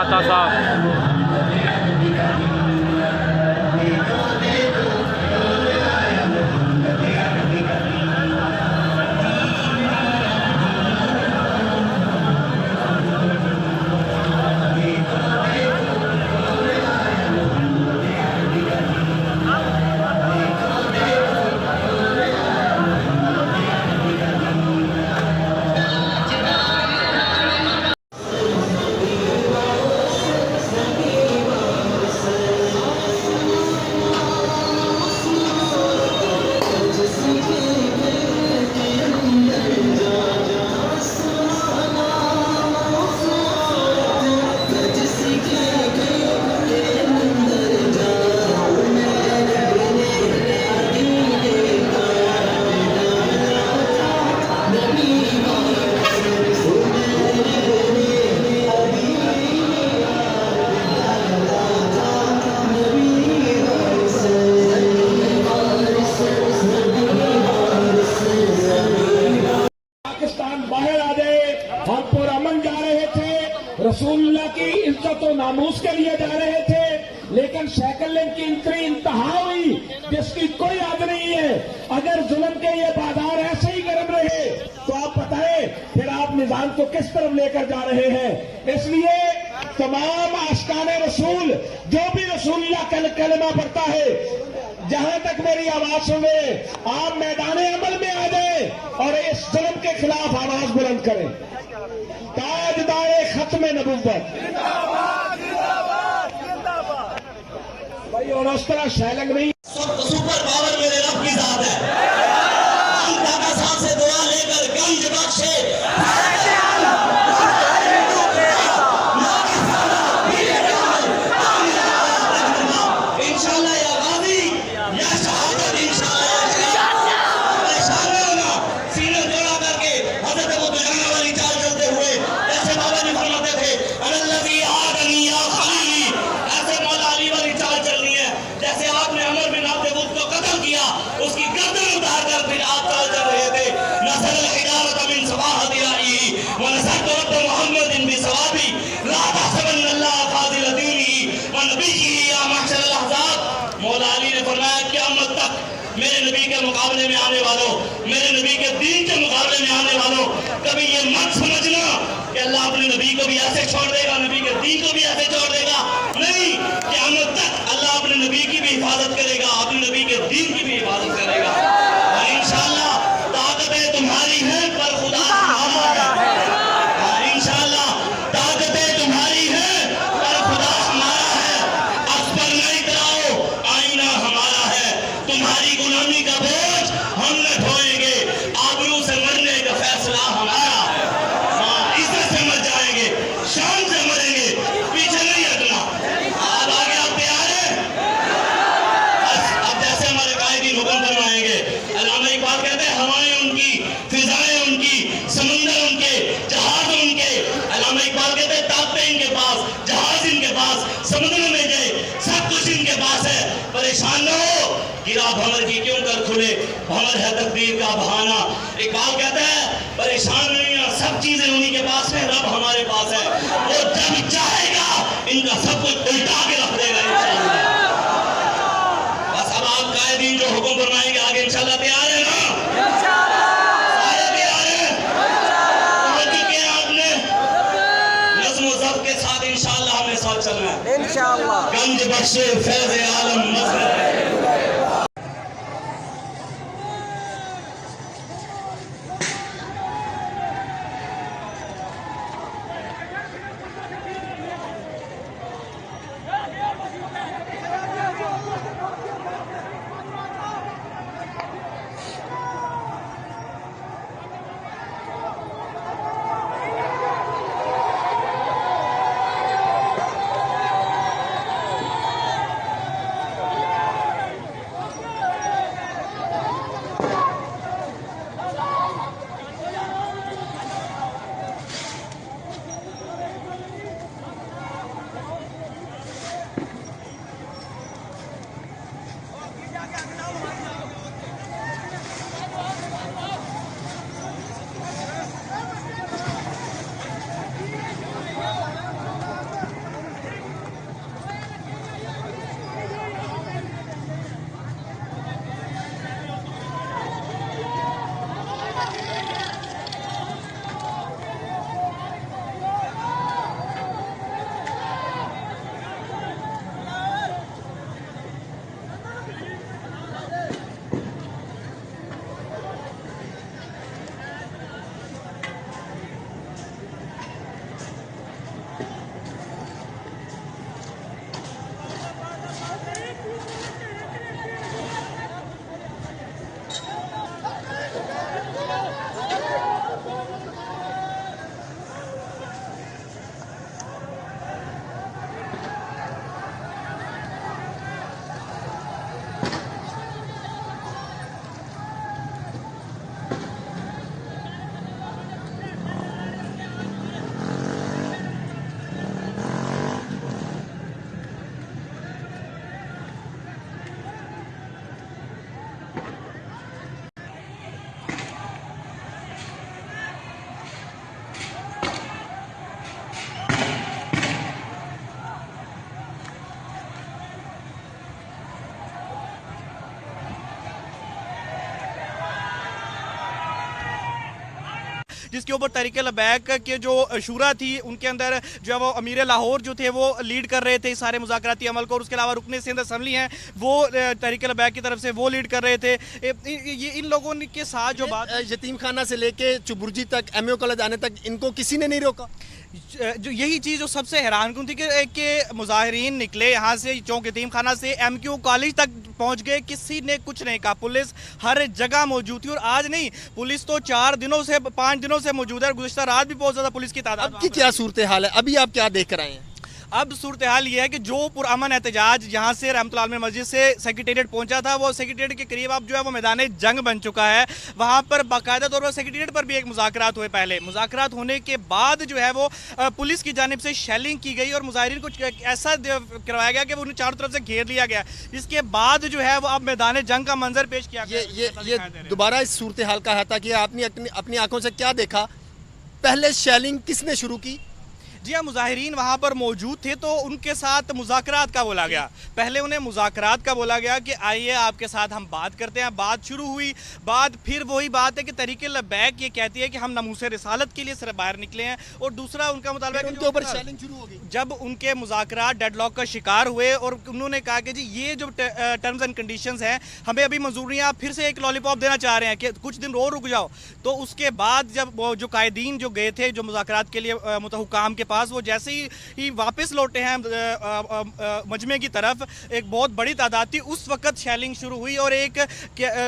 दाता साहब। रसूलुल्लाह की इज्जत और नामूस के लिए जा रहे थे, लेकिन शैकलिन की इतनी इंतहा हुई जिसकी कोई हद नहीं है। अगर जुल्म के ये बाजार ऐसे ही गर्म रहे तो आप बताएं फिर आप निजाम को किस तरफ लेकर जा रहे हैं। इसलिए तमाम आशिकाने रसूल जो भी रसूलुल्लाह का कलमा पढ़ता है, जहां तक मेरी आवाज सुने, आप मैदान अमल में आ जाए और इस जुल्म के खिलाफ आवाज बुलंद करें। ताजदारे खत्म नबुव्वत भाई, और उस तरह शैलंग नहीं। सुपर पावर मेरे रब की जात है। दादा साहब से दुआ लेकर गंज बख्शे इंशाल्लाह या गाजी या शहादत इंशाल्लाह। परेशान न होना, सीने जोड़ा करके हजरत अबू दुजाना वाली चाल चलते हुए ऐसे बाबा जी फरमाते थे, अल्लाजी आदनी या खलीली, ऐसे मौला अली वाली चाल चलनी है। जैसे आपने अमर बिन अब्द वुद को कत्ल किया, उसकी गर्दन उतार कर फिर आप चाल चल रहे थे। नसर हिदारत मिन सवाहत इलाही व नसर रब मोहम्मद बिन सवाबी ला तहसबन अल्लाह फाजिल दीनी व नबीही या महशर अल अहजाब। मौला अली ने फरमाया, क़यामत तक मेरे नबी के मुकाबले में आने वालों, मेरे नबी के दीन के मुकाबले में आने वालों, कभी ये मत समझना कि अल्लाह अपने नबी को भी ऐसे छोड़ देगा, नबी के दीन को भी ऐसे छोड़ देगा। नहीं, क़यामत तक अल्लाह अपने नबी की भी हिफाजत करेगा, अपने नबी के दीन की भी हिफाजत करेगा। और इंशाअल्लाह ताकतें तुम्हारी हैं पर खुदा हमारा है। इंशाअल्लाह ताकतें तुम्हारी हैं पर खुदा हमारा है। अब पर नहीं कराओ, आईना हमारा है। तुम्हारी गुलामी का बोझ हम न ढोएंगे, आबरू से मरने का फैसला हमारा है। हाँ, इज्जत से मर जाएंगे, शान से मरेंगे, पीछे नहीं हटना। अब आगे आप तैयार हैं? अब जैसे हमारे कायदीन हुक्म फरमाएंगे। अल्लामा इकबाल कहते हैं, हवाएं उनकी, फिजाएं उनकी, समंदर उनके, जहाज उनके। अल्लामा इकबाल कहते हैं, ताकतें इनके पास, जहाज इनके पास, समुद्र में गए, सब कुछ इनके पास है। परेशान न हो, गिरा भंवर की क्यों कर खुले, भंवर है तकदीर का बहाना। इकबाल कहता है, परेशान नहीं है, सब चीजें उन्हीं के पास है, रब हमारे पास है। वो जब चाहेगा इनका सब कुछ उल्टा के रख देगा इंशाअल्लाह। बस अब आप कायदीन जो हुक्म फरमाएंगे आगे इंशाअल्लाह तैयार है ना? सारे तैयार हैं? पहुंच चुके हैं आपने? नज़्म व ज़ब्त के साथ इंशाअल्लाह हमें साथ चलना है इंशाअल्लाह। गंज बख्शे फैज़ आलम मज़हर। जिसके ऊपर तहरीक लबैक के जो शूरा थी उनके अंदर जो है वो अमीर लाहौर जो थे वो लीड कर रहे थे इस सारे मुज़ाकराती अमल को, और उसके अलावा रुकने सिंध असम्बली हैं वो तहरीक लबैक की तरफ से वो लीड कर रहे थे। ये इन लोगों के साथ जो बात यतीम खाना से लेके चुबुर्जी तक, एमओ कॉलेज आने तक इनको किसी ने नहीं रोका। जो यही चीज़ जो सबसे हैरानकुन थी कि मुजाहिरीन निकले यहाँ से चौक यतीम खाना से एमक्यू कॉलेज तक पहुँच गए, किसी ने कुछ नहीं कहा। पुलिस हर जगह मौजूद थी, और आज नहीं, पुलिस तो 4 दिनों से 5 दिनों से मौजूद है, और गुज़िश्ता रात भी बहुत ज़्यादा पुलिस की तादाद। अब की क्या सूरत हाल है, अभी आप क्या देख कर आए हैं? अब सूरत हाल ये है कि जो पुरअमन एहतजाज यहाँ से रहमतुल्लाह आलमीन मस्जिद से सेक्रेटेरिएट पहुंचा था, वो सेक्रेटेरिएट के करीब अब जो है वो मैदान जंग बन चुका है। वहाँ पर बाकायदा तौर पर सेक्रेटेरिएट पर भी एक मुज़ाकरात हुए। पहले मुज़ाकरात होने के बाद जो है वो पुलिस की जानिब से शेलिंग की गई और मुजाहिरीन को ऐसा करवाया गया कि उन्हें चारों तरफ से घेर लिया गया। इसके बाद जो है वो अब मैदान जंग का मंजर पेश किया गया। ये दोबारा इस सूरत हाल का है कि आपने अपनी आंखों से क्या देखा? पहले शेलिंग किसने शुरू की? जी हाँ, मुजाहिरीन वहाँ पर मौजूद थे तो उनके साथ मुज़ाकरात का बोला गया। पहले उन्हें मुज़ाकरात का बोला गया कि आइए आपके साथ हम बात करते हैं। बात शुरू हुई, बात फिर वही बात है कि तहरीक लबैक ये कहती है कि हम नमूसे रिसालत के लिए सिर्फ बाहर निकले हैं, और दूसरा उनका मुतालबा है उनके ऊपर शेलिंग शुरू हो गई। जब उनके मुज़ाकरात डेडलॉक का शिकार हुए और उन्होंने कहा कि जी ये जो टर्म्स एंड कंडीशंस हैं हमें अभी मंजूर नहीं है, आप फिर से एक लॉलीपॉप देना चाह रहे हैं कि कुछ दिन और रुक जाओ। तो उसके बाद जब वो जो कायदीन जो गए थे जो मुज़ाकरात के लिए हुकाम के पास, वो जैसे ही वापस लौटे हैं मजमे की तरफ, एक बहुत बड़ी तादाद थी, उस वक्त शेलिंग शुरू हुई और एक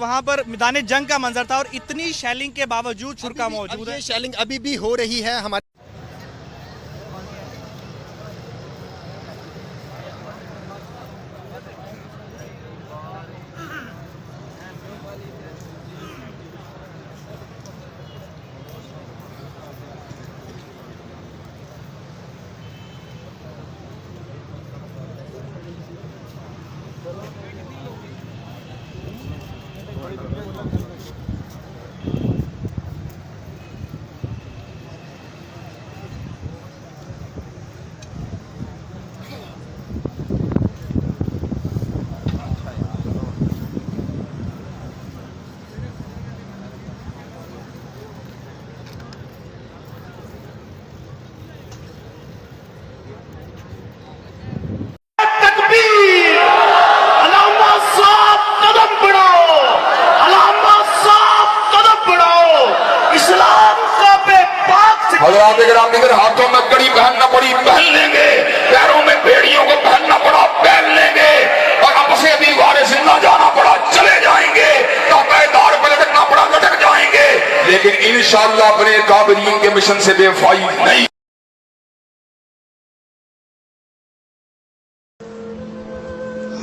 वहां पर मैदान जंग का मंजर था। और इतनी शेलिंग के बावजूद छुरका मौजूद है। शेलिंग अभी भी हो रही है हमारे। अगर हाथों में कड़ी पहनना पड़ी पहन लेंगे, पैरों में बेड़ियों को पहनना पड़ा पहन लेंगे, और अब से भी वारिस न जाना पड़ा चले जाएंगे, ताक़ेदार पे लटकना पड़ा लटक जाएंगे, लेकिन इंशाअल्लाह अपने काबिरीन के मिशन से बेवफाई नहीं।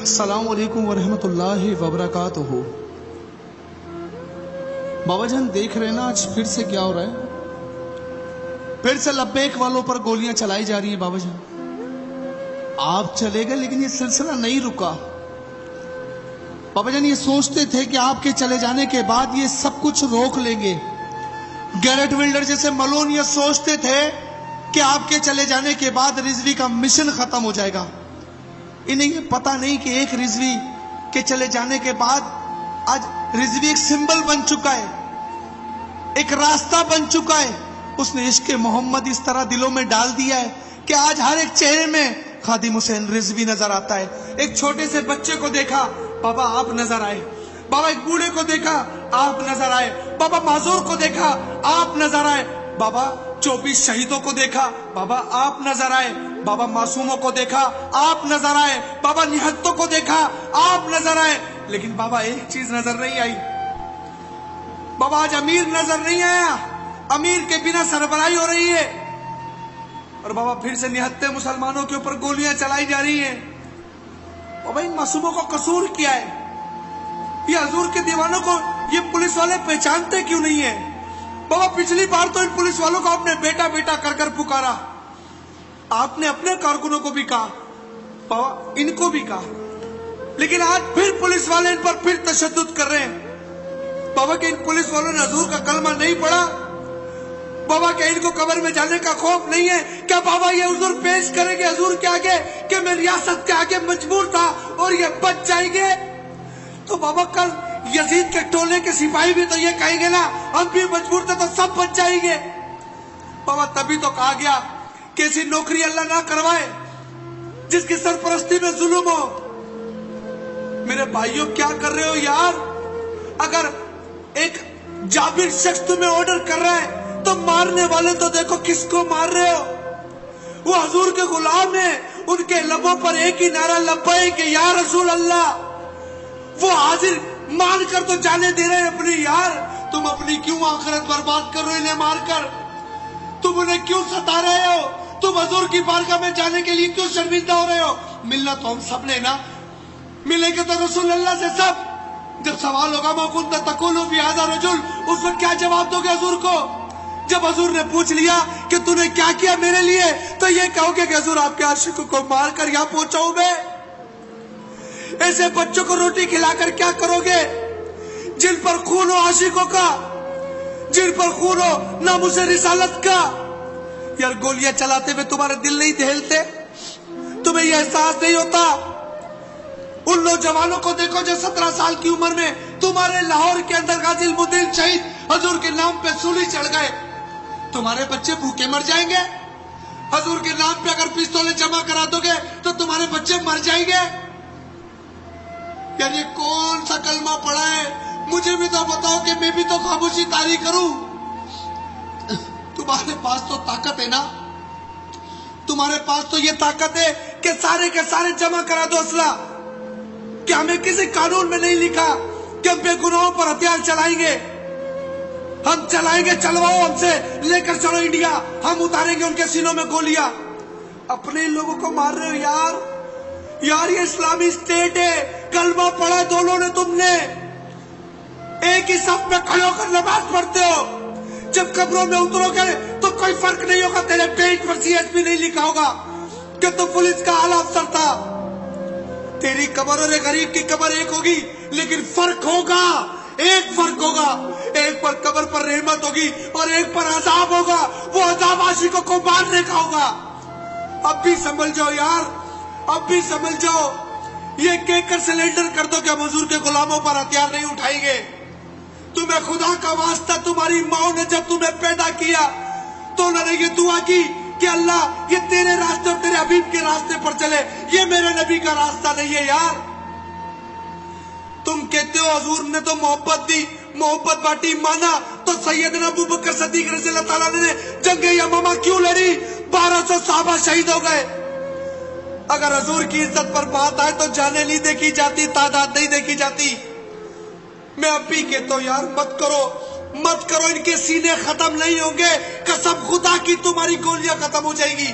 अस्सलाम वालेकुम वरहमतुल्लाहि वबरकातुहू। बाबा जान देख रहे हैं ना आज फिर से क्या हो रहा है? फिर से लब्बैक वालों पर गोलियां चलाई जा रही हैं। बाबा जान आप चले गए लेकिन ये सिलसिला नहीं रुका। बाबा जान ये सोचते थे कि आपके चले जाने के बाद ये सब कुछ रोक लेंगे। गैरेट विल्डर जैसे मलोन ये सोचते थे कि आपके चले जाने के बाद रिजवी का मिशन खत्म हो जाएगा। इन्हें ये पता नहीं कि एक रिजवी के चले जाने के बाद आज रिजवी एक सिंबल बन चुका है, एक रास्ता बन चुका है। उसने इश्क मोहम्मद इस तरह दिलों में डाल दिया है कि आज हर एक चेहरे में खादिम हुसैन रिजवी नजर आता है। एक छोटे से बच्चे को देखा, बाबा आप नजर आए। बाबा एक बूढ़े को देखा, आप नजर आए। बाबा माजूर को देखा, आप नजर आए। बाबा 24 शहीदों को देखा, बाबा आप नजर आए। बाबा मासूमों को देखा, आप नजर आए। बाबा निहत्तों को देखा, आप नजर आए। लेकिन बाबा एक चीज नजर नहीं आई। बाबा आज अमीर नजर नहीं आया। अमीर के बिना सरबराही हो रही है, और बाबा फिर से निहत्ते मुसलमानों के ऊपर गोलियां चलाई जा रही हैं। बाबा इन मासूमों को कसूर क्या है? ये हजूर के दीवानों को ये पुलिस वाले पहचानते क्यों नहीं है? बाबा पिछली बार तो इन पुलिस वालों को आपने बेटा बेटा कर कर पुकारा, आपने अपने कारकुनों को भी कहा, बाबा इनको भी कहा, लेकिन आज फिर पुलिस वाले इन पर फिर तशद्दुद कर रहे हैं। बाबा के इन पुलिस वालों ने हजूर का कलमा नहीं पढ़ा। बाबा क्या इनको कब्र में जाने का खौफ नहीं है? क्या बाबा ये हुजूर पेश करेंगे हजूर के आगे कि मैं रियासत के आगे मजबूर था और ये बच जाएंगे? तो बाबा कल यजीद के टोले के सिपाही भी तो ये कहेंगे ना, हम भी मजबूर थे तो सब बच जाएंगे। बाबा तभी तो कहा गया कि ऐसी नौकरी अल्लाह ना करवाए जिसकी सरपरस्ती में जुल्म हो। मेरे भाइयों क्या कर रहे हो यार? अगर एक जाबिर शख्स तुम्हें ऑर्डर कर रहा है तो मारने वाले तो देखो किसको मार रहे हो। वो हजूर के गुलाम है, उनके लबों पर एक ही नारा लब्बैक या रसूल अल्लाह। वो हाजिर मान कर तो जाने दे रहे हैं अपनी। यार तुम अपनी क्यों आखिरत बर्बाद कर रहे हो इन्हें मारकर? तुम उन्हें क्यों सता रहे हो? तुम हजूर की बारगाह में जाने के लिए क्यों शर्मिंदा हो रहे हो? मिलना तो हम सब ने ना, मिलेंगे तो रसूल अल्लाह से सब। जब सवाल होगा मौकुन तकुलु फी हाज़ा रजुल, उस वक्त क्या जवाब दोगे हजूर को? जब हजूर ने पूछ लिया कि तूने क्या किया मेरे लिए, तो ये कहोगे कि हजूर आपके आशिकों को मार कर यहाँ पहुंचा हूं मैं। ऐसे बच्चों को रोटी खिलाकर क्या करोगे जिन पर खून हो आशिकों का, जिन पर खून हो नामुसे रिसालत का? यार गोलियां चलाते हुए तुम्हारे दिल नहीं दहलते? तुम्हें यह एहसास नहीं होता? उन नौजवानों को देखो जो 17 साल की उम्र में तुम्हारे लाहौर के अंदर गाजी इल्मुद्दीन शहीद हजूर के नाम पे सूली चढ़ गए। तुम्हारे बच्चे भूखे मर जाएंगे। हजूर के नाम पे अगर पिस्तौलें जमा करा दोगे तो तुम्हारे बच्चे मर जाएंगे। यार ये कौन सा कलमा पड़ा है? मुझे भी तो बताओ कि मैं भी तो खामोशी तारी करूं। तुम्हारे पास तो ताकत है ना, तुम्हारे पास तो ये ताकत है कि सारे के सारे जमा करा दो असला। कि हमें किसी कानून में नहीं लिखा कि हम बेगुनाहों पर हथियार चलाएंगे। हम चलाएंगे, चलवाओ हमसे, लेकर चलो इंडिया, हम उतारेंगे उनके सीनों में गोलियां। अपने लोगों को मार रहे हो यार। यार ये इस्लामी स्टेट है, कलमा पढ़ा दोनों ने तुमने, एक ही सफ में खड़े होकर नमाज पढ़ते हो। जब कब्रों में उतरोगे तो कोई फर्क नहीं होगा, तेरे पेज पर CSP नहीं लिखा होगा कि तू पुलिस का आला अफसर था। तेरी कब्र और गरीब की कब्र एक होगी, लेकिन फर्क होगा, एक फर्क होगा। एक पर कब्र पर रहमत होगी और एक पर अजाब होगा। वो अजाब आशिकों को मारने का होगा। अब भी समझ जाओ यार, अब भी समझ जाओ। ये कहकर सिलेंडर कर दो कि हम हुजूर के गुलामों पर हथियार नहीं उठाएंगे। तुम्हें खुदा का वास्ता, तुम्हारी माँ ने जब तुम्हें पैदा किया तो उन्होंने ये दुआ की कि अल्लाह ये तेरे रास्ते और तेरे हबीब के रास्ते पर चले, ये मेरे नबी का रास्ता नहीं है। यार तुम कहते हो हजूर ने तो मोहब्बत दी, मोहब्बत बांटी, माना, तो सैयदना अबू बकर सिद्दीक रज़ी अल्लाह ताला ने जंगे यमामा क्यों लड़ी? 1200 सहाबा शहीद हो गए। अगर हजूर की इज्जत पर बात आए तो जाने नहीं देखी जाती, तादाद नहीं देखी जाती। मैं अब भी कहता हूं यार मत करो, मत करो। इनके सीने खत्म नहीं होंगे, कसम खुदा की तुम्हारी गोलियां खत्म हो जाएगी।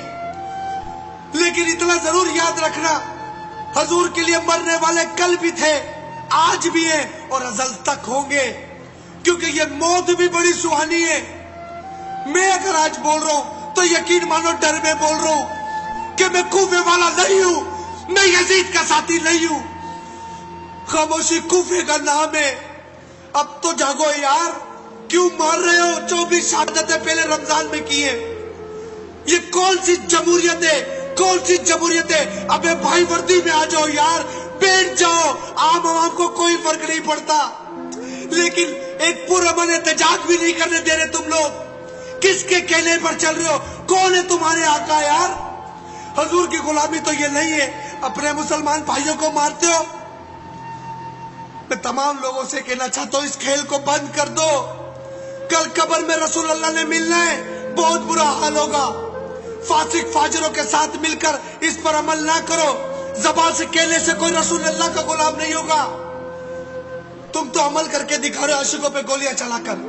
लेकिन इतना जरूर याद रखना, हजूर के लिए मरने वाले कल भी थे, आज भी हैं और अजल तक होंगे, क्योंकि ये मौत भी बड़ी सुहानी है। मैं अगर आज बोल रहा हूं तो यकीन मानो डर में बोल रहा हूं कि मैं कूफे वाला नहीं हूं, मैं यजीद का साथी नहीं हूं। खामोशी कूफे का नाम है। अब तो जागो यार, क्यों मार रहे हो? 24 शहादतें पहले रमजान में की है। ये कौन सी जमहूरियत है? कौन सी जमहूरियत है? अबे भाई वर्दी में आ जाओ यार, बैठ जाओ। आम आवाम को कोई फर्क नहीं पड़ता, लेकिन एक पुरअमन एहतजाज भी नहीं करने दे रहे तुम लोग। किसके कहने पर चल रहे हो? कौन है तुम्हारे आका यार? हजूर की गुलामी तो ये नहीं है, अपने मुसलमान भाइयों को मारते हो। मैं तमाम लोगों से कहना चाहता हूं, इस खेल को बंद कर दो। कल कब्र में रसूल अल्लाह ने मिलना है, बहुत बुरा हाल होगा। फासिक फाजिरों के साथ मिलकर इस पर अमल ना करो। ज़बान से कहने से कोई रसूल अल्लाह का गुलाम नहीं होगा। तुम तो अमल करके दिखा रहे हो आशिकों पे गोलियां चलाकर।